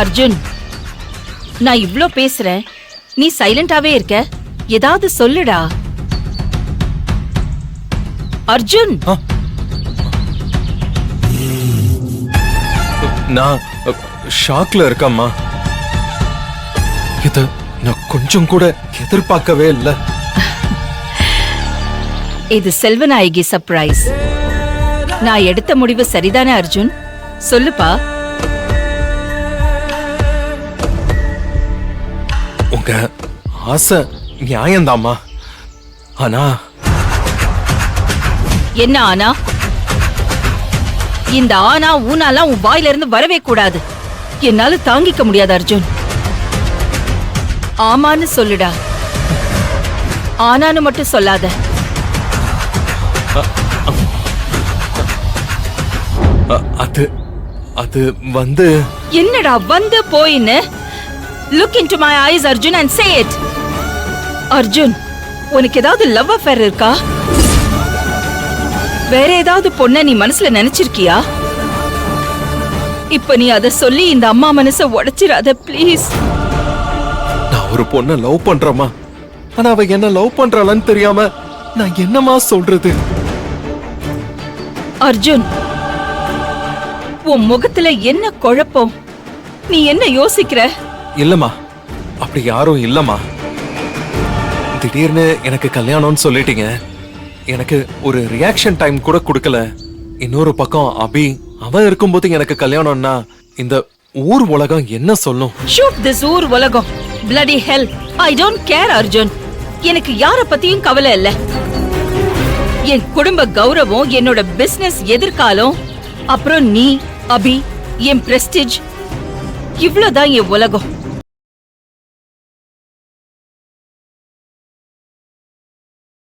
அர்ஜுன், நான் இவ்ளோ பேசுறேன், நீ சைலண்டாவே இருக்க. ஏதாவது சொல்லுடா அர்ஜுன். நான் ஷாக்ல இருக்கம்மா. இத நான் கொஞ்சம் கூட எதிர்பார்க்கவே இல்ல. இது செல்வநாயகி சர்ப்ரைஸ். நான் எடுத்த முடிவு சரிதானே அர்ஜுன்? சொல்லுப்பா. உங்க ஆசை நியாயம்தாம்மா. ஆனா என்ன ஆனா? இந்த ஆனா ஊனாலாம் உன் வாயில இருந்து வரவே கூடாது. என்னால தாங்கிக்க முடியாது அர்ஜுன். ஆமான்னு சொல்லுடா, ஆனான்னு மட்டும் சொல்லாத. அது அது வந்து என்னடா வந்து போயின்னு? Look into my ice Arjun and say it. Arjun, உனக்கு ஏதாவது லவ் அஃபேர் இருக்கா? வேற ஏதாவது பொண்ண நீ மனசுல நினைச்சிருக்கியா? இப்ப நீ அத சொல்லி இந்த அம்மா மனச உடைச்சிராத ப்ளீஸ். நான் ஒரு பொண்ண லவ் பண்றேமா. ஆனா அவ என்ன லவ் பண்றாளான்னு தெரியாம நான் என்னமா சொல்றது? அர்ஜுன், உன் முகத்துல என்ன குழப்பம்? நீ என்ன யோசிக்கிற? இல்லம்மா, அப்படி யாரும் இல்லம்மா. திடீர்னு எனக்கு கல்யாணம்னு சொல்லிட்டீங்க. எனக்கு ஒரு ரியாக்ஷன் டைம் கூட கொடுக்கல. இன்னொரு பக்கம் அபி அவன் இருக்கும்போது எனக்கு கல்யாணம்னா இந்த ஊர் உலகம் என்ன சொல்லும்? ஷூட் திஸ் ஊர் உலகம். bloody hell, I don't care Arjun. எனக்கு யார பத்தியும் கவலை இல்ல. என் குடும்ப கௌரவம், என்னோட பிசினஸ் எதிர்காலம், அப்புறம் நீ, அபி, என் பிரஸ்டிஜ், இவ்வளவுதான் என் உலகம்.